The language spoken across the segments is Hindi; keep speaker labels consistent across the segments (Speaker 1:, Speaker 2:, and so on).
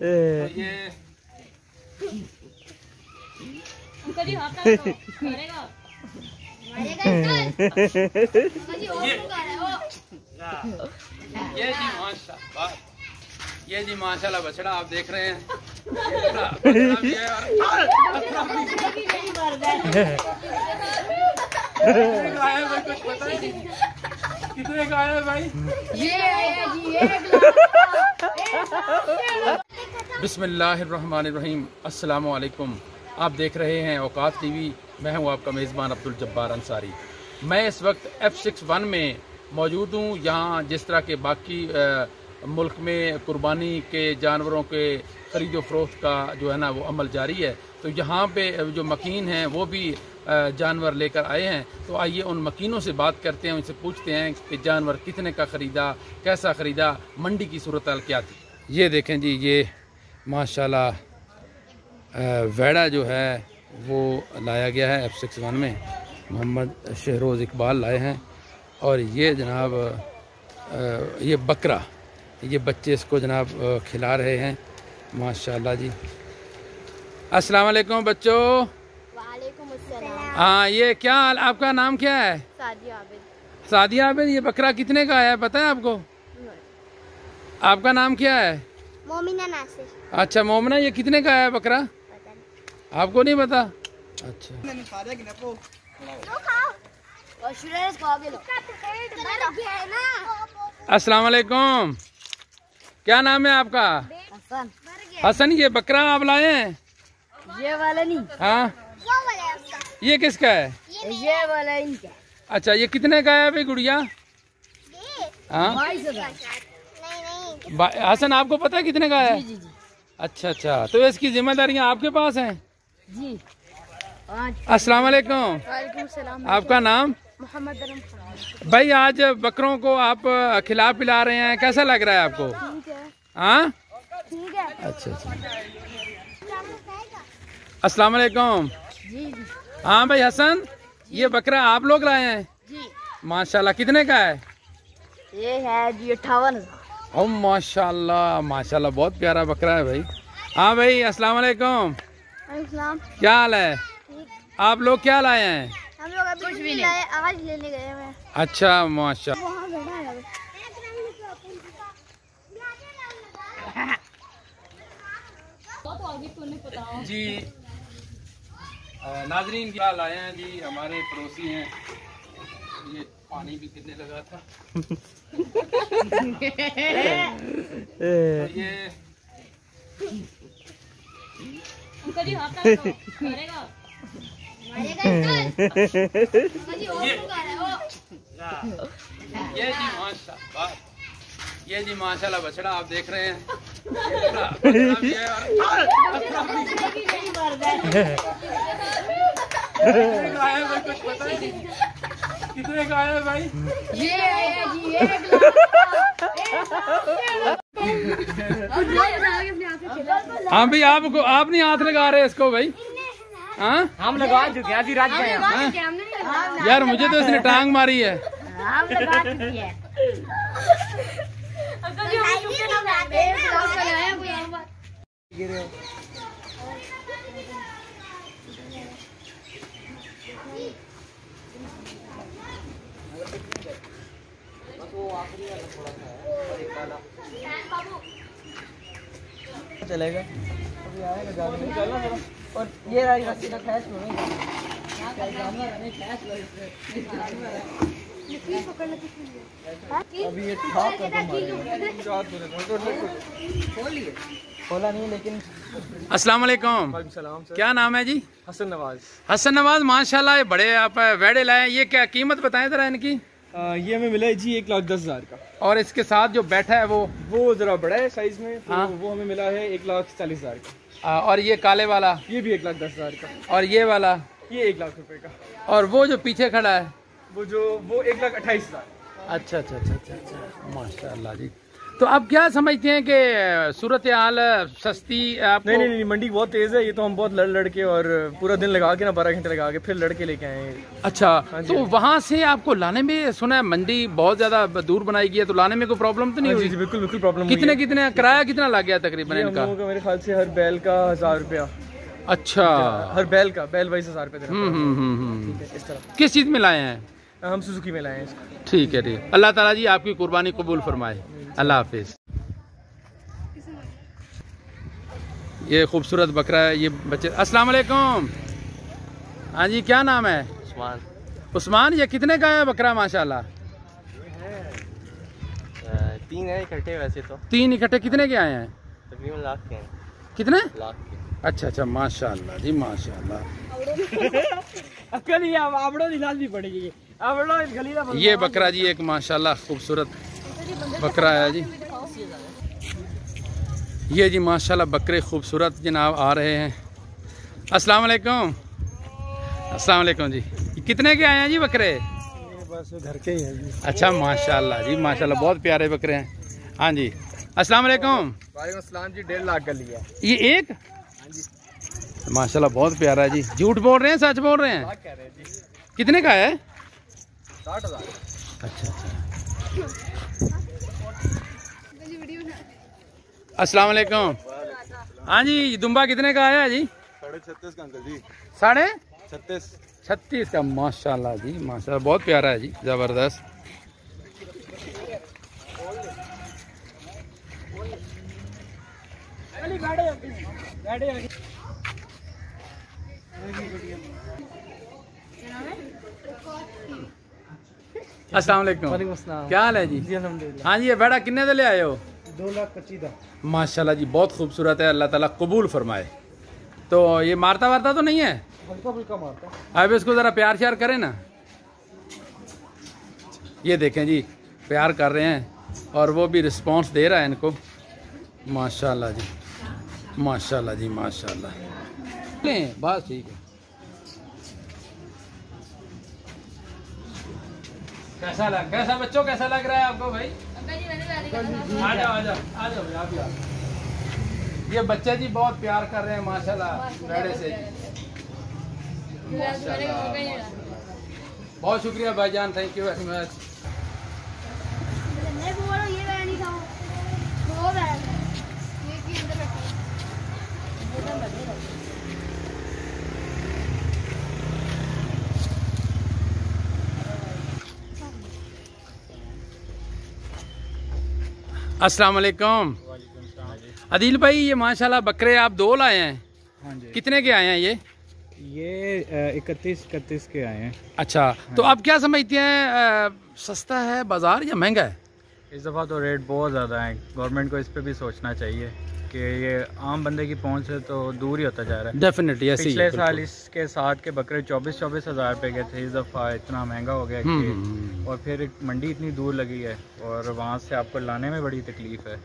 Speaker 1: ये जी माशाल्लाह बछड़ा आप देख रहे हैं। कितने का आया भाई? ये आया जी बिस्मिल्लाहिर्रहमानिर्रहीम। अस्सलाम वालेकुम। आप देख रहे हैं औकात टीवी। मैं हूं आपका मेज़बान अब्दुल जब्बार अंसारी। मैं इस वक्त F61 में मौजूद हूं। यहाँ जिस तरह के बाकी मुल्क में कुर्बानी के जानवरों के खरीदो फरोख्त का जो है ना वो अमल जारी है, तो यहाँ पे जो मकीन हैं वो भी जानवर लेकर आए हैं। तो आइए उन मकीनों से बात करते हैं, उनसे पूछते हैं कि जानवर कितने का ख़रीदा, कैसा ख़रीदा, मंडी की सूरत हाल क्या थी। ये देखें जी, ये माशाल्लाह वैड़ा जो है वो लाया गया है F61 में। मोहम्मद शहरोज़ इकबाल लाए हैं। और ये जनाब ये बकरा, ये बच्चे इसको जनाब खिला रहे हैं माशाल्लाह जी। अस्सलाम वालेकुम बच्चों।
Speaker 2: वालेकुम अस्सलाम।
Speaker 1: हाँ, ये क्या आपका नाम क्या है?
Speaker 2: सादिया आबिद।
Speaker 1: सादिया आबिद। ये बकरा कितने का है पता है आपको? आपका नाम क्या है?
Speaker 2: मोमिना नासिर।
Speaker 1: अच्छा मोमिना, ये कितने का है बकरा?
Speaker 2: पता नहीं।
Speaker 1: आपको नहीं पता? अच्छा। अस्सलाम वालेकुम। क्या नाम है आपका?
Speaker 2: हसन।
Speaker 1: हसन। ये बकरा आप लाए हैं?
Speaker 2: ये वाला नहीं।
Speaker 1: हाँ, ये किसका है?
Speaker 2: ये वाला इनका।
Speaker 1: अच्छा, ये कितने का है भाई गुड़िया? हाँ हसन, आपको पता है कितने का है?
Speaker 2: जी जी जी।
Speaker 1: अच्छा अच्छा, तो इसकी जिम्मेदारियां आपके पास हैं?
Speaker 2: जी।
Speaker 1: अस्सलाम वालेकुम।
Speaker 2: वालेकुम सलाम।
Speaker 1: आपका नाम?
Speaker 2: मोहम्मद अरम खान।
Speaker 1: भाई आज बकरों को आप खिला पिला रहे हैं, कैसा लग रहा है आपको?
Speaker 2: ठीक है।
Speaker 1: हाँ
Speaker 2: ठीक है।
Speaker 1: अच्छा अच्छा। अस्सलाम वालेकुम।
Speaker 2: जी जी
Speaker 1: हाँ भाई हसन, ये बकरा आप लोग लाए हैं?
Speaker 2: जी।
Speaker 1: माशाल्लाह, कितने का है?
Speaker 2: ये है जी 58,000।
Speaker 1: ओ माशाल्लाह माशाल्लाह, बहुत प्यारा बकरा है भाई। हाँ भाई अस्सलाम वालेकुम।
Speaker 2: अस्सलाम।
Speaker 1: क्या हाल है? आप लोग क्या लाए हैं?
Speaker 2: हम लोग अभी कुछ भी नहीं लाए, आज लेने गए हैं।
Speaker 1: अच्छा माशाल्लाह। जी नाजरीन, क्या लाए हैं जी, हमारे पड़ोसी हैं। ये पानी भी कितने लगा था। तो ये जी माशाल्लाह, ये जी माशाल्लाह बछड़ा आप देख रहे हैं। कुछ पता ही नहीं कितने का आया भाई?
Speaker 2: ये आया जी
Speaker 1: हाँ भाई, आपको आप नहीं हाथ लगा रहे इसको भाई? हाँ
Speaker 3: हम लगा चुके हैं, रात गए।
Speaker 1: यार मुझे तो इसने टांग मारी है।
Speaker 2: हम लगा चुके हैं।
Speaker 3: चलेगा अभी आएगा जाने। और ये रस्सी का खैस अभी ये खोला नहीं, लेकिन
Speaker 1: अस्सलाम वालेकुम।
Speaker 3: सलाम सर।
Speaker 1: क्या नाम है जी?
Speaker 3: हसन नवाज।
Speaker 1: हसन नवाज। माशाल्लाह, ये बड़े आप वेड़े लाए हैं। ये क्या कीमत बताएं जरा इनकी?
Speaker 3: ये हमें मिला है जी 1,10,000 का।
Speaker 1: और इसके साथ जो बैठा है
Speaker 3: वो जरा बड़ा है साइज में, तो
Speaker 1: हाँ।
Speaker 3: वो हमें मिला है 1,40,000 का।
Speaker 1: और ये काले वाला?
Speaker 3: ये भी 1,10,000 का।
Speaker 1: और ये वाला?
Speaker 3: ये 1,00,000 रुपए का।
Speaker 1: और वो जो पीछे खड़ा है?
Speaker 3: वो 1,28,000।
Speaker 1: अच्छा अच्छा अच्छा अच्छा अच्छा, माशाल्लाह जी। तो आप क्या समझते हैं कि सूरत हाल सस्ती आप?
Speaker 3: नहीं, मंडी बहुत तेज है। ये तो हम बहुत लड़ के और पूरा दिन लगा के ना 12 घंटे लगा के फिर लड़के लेके आए हैं।
Speaker 1: अच्छा, तो वहाँ से आपको लाने में सुना है मंडी बहुत ज्यादा दूर बनाई गई है, तो लाने में कोई प्रॉब्लम तो नहीं हुई?
Speaker 3: जी बिल्कुल प्रॉब्लम।
Speaker 1: कितने किराया कितना लग गया तकरीबन इनका?
Speaker 3: मेरे ख्याल से हर बैल का 1000 रुपया।
Speaker 1: अच्छा,
Speaker 3: हर बैल वाइज 1000 रुपया। इस तरह।
Speaker 1: किस चीज में लाए हैं?
Speaker 3: हम सुजुकी में लाए हैं इसको।
Speaker 1: ठीक है, ठीक। अल्लाह ताला जी आपकी कुर्बानी कबूल फरमाए। अल्लाह हाफिज। ये खूबसूरत बकरा है, ये बच्चे। अस्सलाम वालेकुम। हाँ जी, क्या नाम है? उस्मान। ये कितने का है बकरा? माशाल्लाह
Speaker 3: 3 है इकट्ठे। वैसे तो
Speaker 1: 3 इकट्ठे। कितने के आए हैं?
Speaker 3: तकरीबन लाख के हैं।
Speaker 1: कितने?
Speaker 3: लाख के।
Speaker 1: अच्छा, माशाल्लाह जी, माशाल्लाह। ये बकरा जी एक माशाल्लाह खूबसूरत बकरा है जी। ये जी माशाल्लाह बकरे खूबसूरत जनाब आ रहे हैं। अस्सलाम वालेकुम। अस्सलाम वालेकुम जी। कितने के आए हैं जी बकरे?
Speaker 3: बस घर के ही हैं जी।
Speaker 1: अच्छा, माशाल्लाह जी, माशाल्लाह बहुत प्यारे बकरे हैं। हाँ जी, अस्सलाम वालेकुम।
Speaker 3: वालेकुम अस्सलाम जी। 1.5 लाख का लिया।
Speaker 1: ये एक? माशाल्लाह बहुत प्यारा है जी। झूठ बोल रहे हैं सच बोल रहे हैं? कितने का है?
Speaker 3: 60,000।
Speaker 1: अच्छा। अस्सलाम वालेकुम। हाँ जी, दुम्बा कितने का आया जी?
Speaker 3: 36.5 का अंकल जी।
Speaker 1: 36.5 का। माशाल्लाह जी, माशाल्लाह बहुत प्यारा है जी, जबरदस्त। अस्सलाम वालेकुम।
Speaker 3: वालेकुम अस्सलाम।
Speaker 1: क्या हाल है जी?
Speaker 3: जी अल्हम्दुलिल्लाह।
Speaker 1: हाँ जी, ये बेड़ा कितने दे ले आए हो?
Speaker 3: 2,25,000।
Speaker 1: माशाल्लाह जी, बहुत खूबसूरत है, अल्लाह ताला कबूल फरमाए। तो ये मारता वारता तो नहीं है?
Speaker 3: हल्का फुल्का मारता।
Speaker 1: अब इसको जरा प्यार श्यार करें ना। ये देखें जी, प्यार कर रहे हैं और वो भी रिस्पांस दे रहा है इनको। माशाल्लाह जी, माशाल्लाह जी, माशाल्लाह। बस ठीक है। कैसा बच्चों कैसा लग रहा है आपको भाई? आ जाओ आप। ये बच्चे जी बहुत प्यार कर रहे हैं माशाल्लाह बेड़े से। बहुत शुक्रिया भाईजान, थैंक यू वेरी मच। अस्सलाम वालेकुम। अदील भाई, ये माशाल्लाह बकरे आप 2 लाए हैं।
Speaker 3: हाँ जी।
Speaker 1: कितने के आए हैं ये?
Speaker 3: 31 के आए हैं।
Speaker 1: अच्छा, तो आप क्या समझते हैं, सस्ता है बाजार या महंगा है?
Speaker 3: इस दफ़ा तो रेट बहुत ज़्यादा है। गवर्नमेंट को इस पे भी सोचना चाहिए कि ये आम बंदे की पहुंच से तो दूर ही होता जा रहा है।
Speaker 1: डेफिनेटली ऐसे ही है।
Speaker 3: पिछले साल इसके साथ के बकरे 24-24 हज़ार पे गए थे। इस दफ़ा इतना महंगा हो गया कि और फिर मंडी इतनी दूर लगी है और वहाँ से आपको लाने में बड़ी तकलीफ है।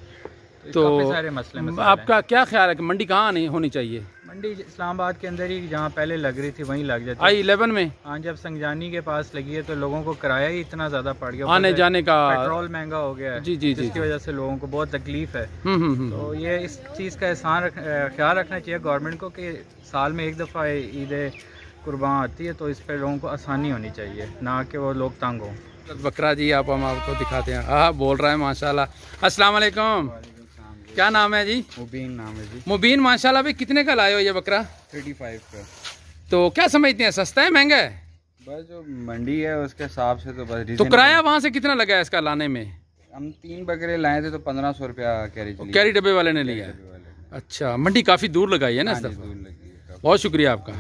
Speaker 3: तो काफ़ी सारे मसले
Speaker 1: आपका क्या ख्याल है कि मंडी कहाँ नहीं होनी चाहिए?
Speaker 3: मंडी इस्लामाबाद के अंदर ही, जहाँ पहले लग रही थी वहीं लग जाती।
Speaker 1: I-11 में?
Speaker 3: हाँ, जब संगजानी के पास लगी है तो लोगों को किराया ही इतना ज़्यादा पड़ गया,
Speaker 1: आने जाने का,
Speaker 3: पेट्रोल महंगा हो गया है।
Speaker 1: जी, जिसकी
Speaker 3: वजह से लोगों को बहुत तकलीफ है। तो ये इस चीज़ का ख्याल रखना चाहिए गवर्नमेंट को कि साल में एक दफ़ा ईद कुर्बान आती है तो इस पर लोगों को आसानी होनी चाहिए, ना कि वो लोग तंग हों।
Speaker 1: बकरा जी आप हम आपको दिखाते हैं। हाँ, बोल रहा है माशाल्लाह। अस्सलाम वालेकुम। क्या नाम है जी?
Speaker 3: मुबीन नाम है जी।
Speaker 1: मुबीन, माशाल्लाह भाई कितने का लाए हो ये बकरा?
Speaker 3: 35 का।
Speaker 1: तो क्या समझते हैं, सस्ता है महंगा है?
Speaker 3: बस जो मंडी है उसके हिसाब से तो बस।
Speaker 1: तो किराया वहाँ से कितना लगा है इसका लाने में?
Speaker 3: हम 3 बकरे लाए थे तो 1500 रुपया
Speaker 1: कैरी डब्बे वाले ने लिया। अच्छा, मंडी काफ़ी दूर लगाई है ना इस दफ़ा। बहुत शुक्रिया आपका।